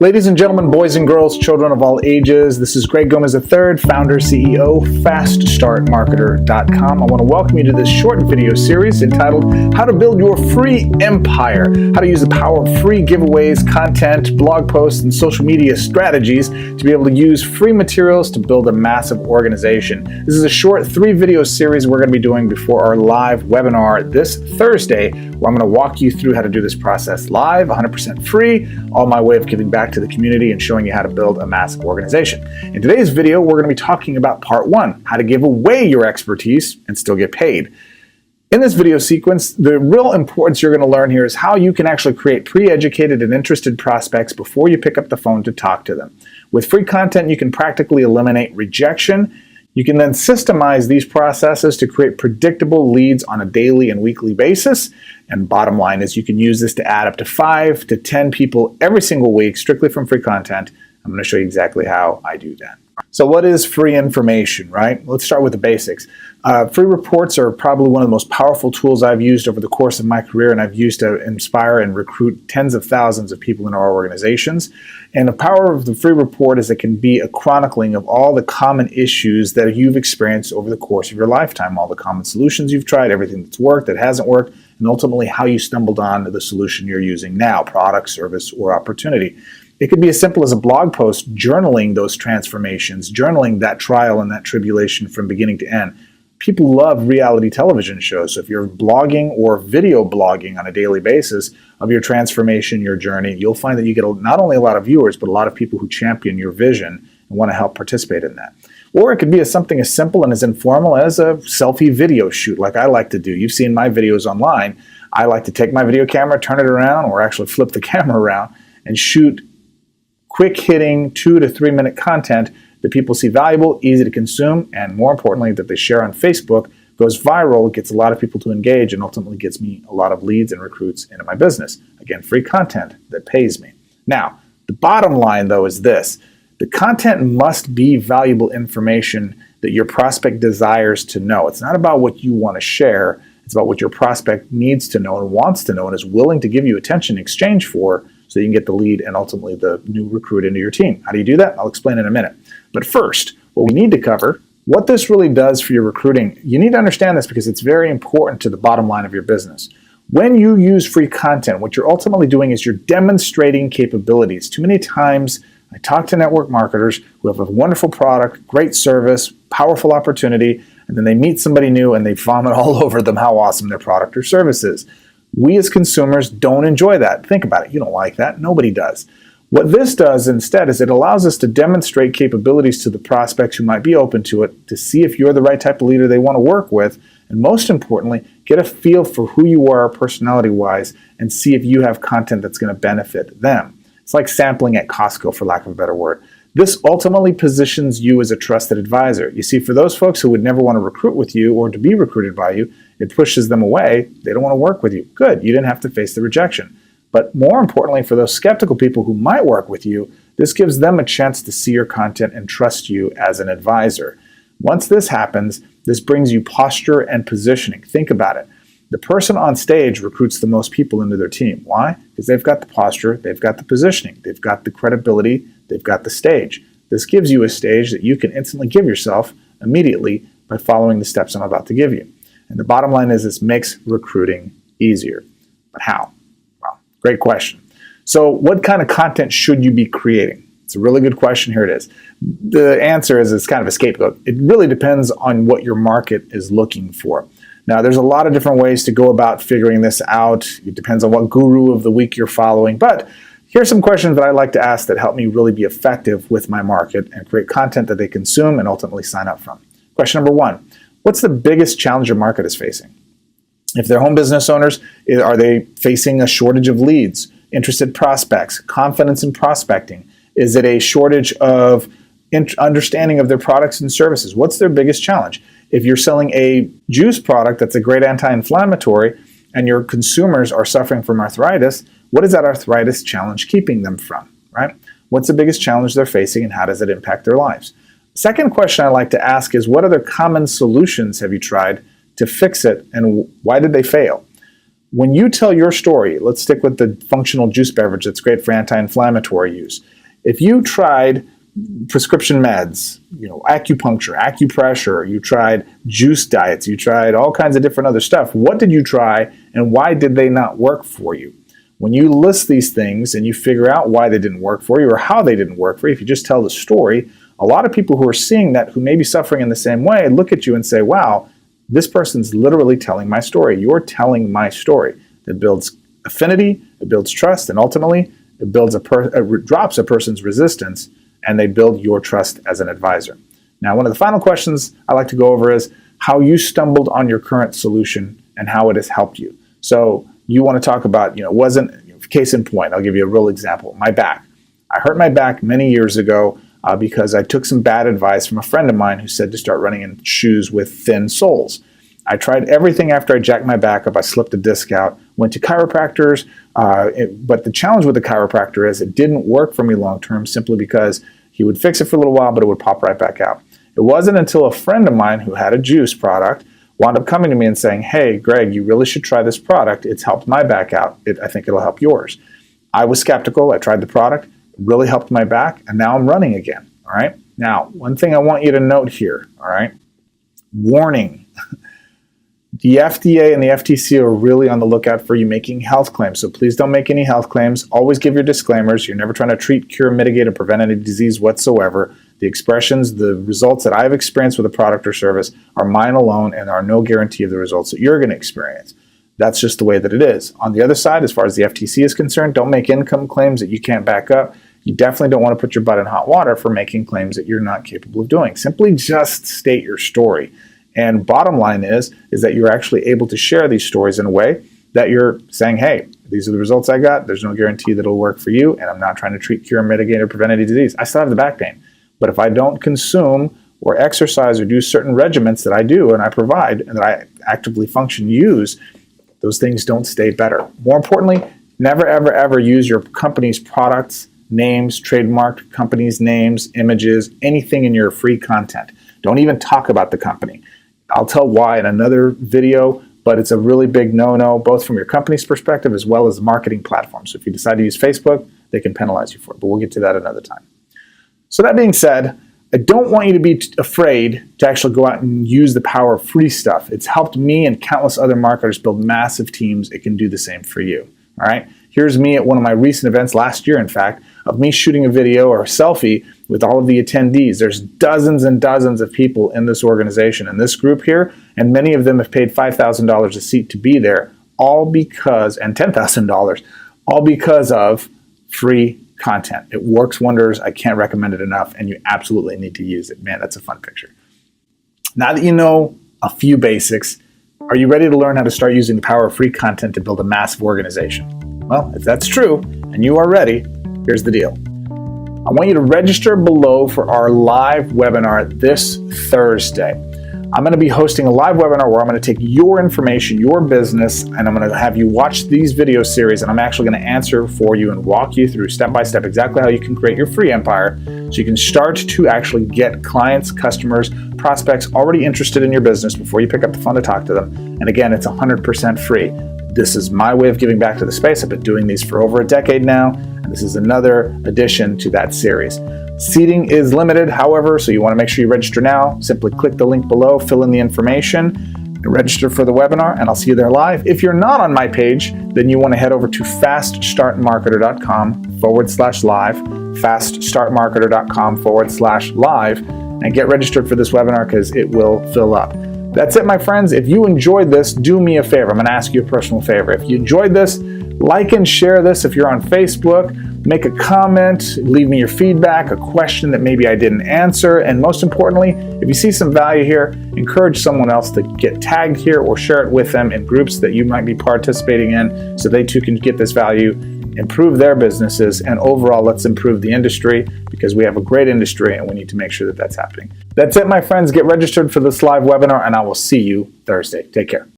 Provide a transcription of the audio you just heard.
Ladies and gentlemen, boys and girls, children of all ages, this is Greg Gomez III, founder, CEO, FastStartMarketer.com. I want to welcome you to this short video series entitled How to Build Your Free Empire, how to use the power of free giveaways, content, blog posts, and social media strategies to be able to use free materials to build a massive organization. This is a short 3-video series we're going to be doing before our live webinar this Thursday, where I'm going to walk you through how to do this process live, 100% free, all my way of giving back to the community and showing you how to build a massive organization. In today's video, we're going to be talking about part 1, how to give away your expertise and still get paid. In this video sequence, the real importance you're going to learn here is how you can actually create pre-educated and interested prospects before you pick up the phone to talk to them. With free content, you can practically eliminate rejection. You can then systemize these processes to create predictable leads on a daily and weekly basis. And bottom line is you can use this to add up to 5 to 10 people every single week strictly from free content. I'm going to show you exactly how I do that. So what is free information, right? Let's start with the basics. Free reports are probably one of the most powerful tools I've used over the course of my career, and I've used to inspire and recruit tens of thousands of people in our organizations. And the power of the free report is it can be a chronicling of all the common issues that you've experienced over the course of your lifetime, all the common solutions you've tried, everything that's worked, that hasn't worked, and ultimately how you stumbled on the solution you're using now, product, service, or opportunity. It could be as simple as a blog post journaling those transformations, journaling that trial and that tribulation from beginning to end. People love reality television shows, so if you're blogging or video blogging on a daily basis of your transformation, your journey, you'll find that you get not only a lot of viewers, but a lot of people who champion your vision and want to help participate in that. Or it could be something as simple and as informal as a selfie video shoot like I like to do. You've seen my videos online. I like to take my video camera, turn it around, or actually flip the camera around and shoot quick-hitting 2 to 3 minute content that people see valuable, easy to consume, and more importantly, that they share on Facebook, goes viral, gets a lot of people to engage, and ultimately gets me a lot of leads and recruits into my business. Again, free content that pays me. Now, the bottom line, though, is this. The content must be valuable information that your prospect desires to know. It's not about what you want to share. It's about what your prospect needs to know and wants to know and is willing to give you attention in exchange for, so you can get the lead and ultimately the new recruit into your team. How do you do that? I'll explain in a minute. But first, what we need to cover, what this really does for your recruiting. You need to understand this because it's very important to the bottom line of your business. When you use free content, what you're ultimately doing is you're demonstrating capabilities. Too many times, I talk to network marketers who have a wonderful product, great service, powerful opportunity, and then they meet somebody new and they vomit all over them how awesome their product or service is. We as consumers don't enjoy that. Think about it. You don't like that. Nobody does. What this does instead is it allows us to demonstrate capabilities to the prospects who might be open to it, to see if you're the right type of leader they want to work with, and most importantly, get a feel for who you are personality-wise and see if you have content that's going to benefit them. It's like sampling at Costco, for lack of a better word. This ultimately positions you as a trusted advisor. You see, for those folks who would never want to recruit with you or to be recruited by you, it pushes them away. They don't want to work with you. Good, you didn't have to face the rejection. But more importantly, for those skeptical people who might work with you, this gives them a chance to see your content and trust you as an advisor. Once this happens, this brings you posture and positioning. Think about it. The person on stage recruits the most people into their team. Why? Because they've got the posture, they've got the positioning, they've got the credibility, they've got the stage. This gives you a stage that you can instantly give yourself immediately by following the steps I'm about to give you. And the bottom line is this makes recruiting easier. But how? Well, great question. So what kind of content should you be creating? It's a really good question. Here it is. The answer is it's kind of a scapegoat. It really depends on what your market is looking for. Now, there's a lot of different ways to go about figuring this out. It depends on what guru of the week you're following. But here's some questions that I like to ask that help me really be effective with my market and create content that they consume and ultimately sign up from. Question number 1. What's the biggest challenge your market is facing? If they're home business owners, are they facing a shortage of leads, interested prospects, confidence in prospecting? Is it a shortage of understanding of their products and services? What's their biggest challenge? If you're selling a juice product that's a great anti-inflammatory and your consumers are suffering from arthritis, what is that arthritis challenge keeping them from, right? What's the biggest challenge they're facing and how does it impact their lives? Second question I like to ask is, what other common solutions have you tried to fix it and why did they fail? when you tell your story, let's stick with the functional juice beverage that's great for anti-inflammatory use. If you tried prescription meds, acupuncture, acupressure, you tried juice diets, you tried all kinds of different other stuff, what did you try and why did they not work for you? When you list these things and you figure out why they didn't work for you or how they didn't work for you, if you just tell the story, a lot of people who are seeing that, who may be suffering in the same way, look at you and say, wow, this person's literally telling my story. You're telling my story. It builds affinity, it builds trust, and ultimately it builds drops a person's resistance, and they build your trust as an advisor. Now, one of the final questions I like to go over is how you stumbled on your current solution and how it has helped you. So you want to talk about, case in point, I'll give you a real example. My back. I hurt my back many years ago because I took some bad advice from a friend of mine who said to start running in shoes with thin soles. I tried everything after I jacked my back up. I slipped a disc out, went to chiropractors, but the challenge with the chiropractor is it didn't work for me long term simply because he would fix it for a little while, but it would pop right back out. It wasn't until a friend of mine who had a juice product wound up coming to me and saying, hey, Greg, you really should try this product. It's helped my back out. I think it'll help yours. I was skeptical. I tried the product. It really helped my back, and now I'm running again. All right. Now, one thing I want you to note here. All right. Warning. The FDA and the FTC are really on the lookout for you making health claims. So please don't make any health claims. Always give your disclaimers. You're never trying to treat, cure, mitigate, or prevent any disease whatsoever. The expressions, the results that I've experienced with a product or service are mine alone and are no guarantee of the results that you're going to experience. That's just the way that it is. On the other side, as far as the FTC is concerned, don't make income claims that you can't back up. You definitely don't want to put your butt in hot water for making claims that you're not capable of doing. Simply just state your story. And bottom line is that you're actually able to share these stories in a way that you're saying, hey, these are the results I got. There's no guarantee that it'll work for you. And I'm not trying to treat, cure, mitigate, or prevent any disease. I still have the back pain. But if I don't consume or exercise or do certain regimens that I do and I provide and that I actively function use, those things don't stay better. More importantly, never, ever, ever use your company's products, names, trademarked companies' names, images, anything in your free content. Don't even talk about the company. I'll tell why in another video, but it's a really big no-no, both from your company's perspective as well as the marketing platform. So if you decide to use Facebook, they can penalize you for it, but we'll get to that another time. So that being said, I don't want you to be afraid to actually go out and use the power of free stuff. It's helped me and countless other marketers build massive teams. It can do the same for you. All right. Here's me at one of my recent events last year, in fact, of me shooting a video or a selfie with all of the attendees. There's dozens and dozens of people in this organization, in this group here, and many of them have paid $5,000 a seat to be there, all because, and $10,000, all because of free content. It works wonders. I can't recommend it enough, and you absolutely need to use it. Man, that's a fun picture. Now that you know a few basics, are you ready to learn how to start using the power of free content to build a massive organization? Well, if that's true, and you are ready, here's the deal. I want you to register below for our live webinar this Thursday. I'm going to be hosting a live webinar where I'm going to take your information, your business, and I'm going to have you watch these video series, and I'm actually going to answer for you and walk you through step by step exactly how you can create your free empire so you can start to actually get clients, customers, prospects already interested in your business before you pick up the phone to talk to them. And again, it's 100% free. This is my way of giving back to the space. I've been doing these for over a decade now, and this is another addition to that series. Seating is limited, however, so you want to make sure you register now. Simply click the link below, fill in the information, and register for the webinar, and I'll see you there live. If you're not on my page, then you want to head over to faststartmarketer.com/live, faststartmarketer.com/live, and get registered for this webinar because it will fill up. That's it, my friends. If you enjoyed this, do me a favor. I'm going to ask you a personal favor. If you enjoyed this, like and share this. If you're on Facebook, make a comment, leave me your feedback, a question that maybe I didn't answer. And most importantly, if you see some value here, encourage someone else to get tagged here or share it with them in groups that you might be participating in so they too can get this value, improve their businesses, and overall, let's improve the industry because we have a great industry and we need to make sure that that's happening. That's it, my friends. Get registered for this live webinar and I will see you Thursday. Take care.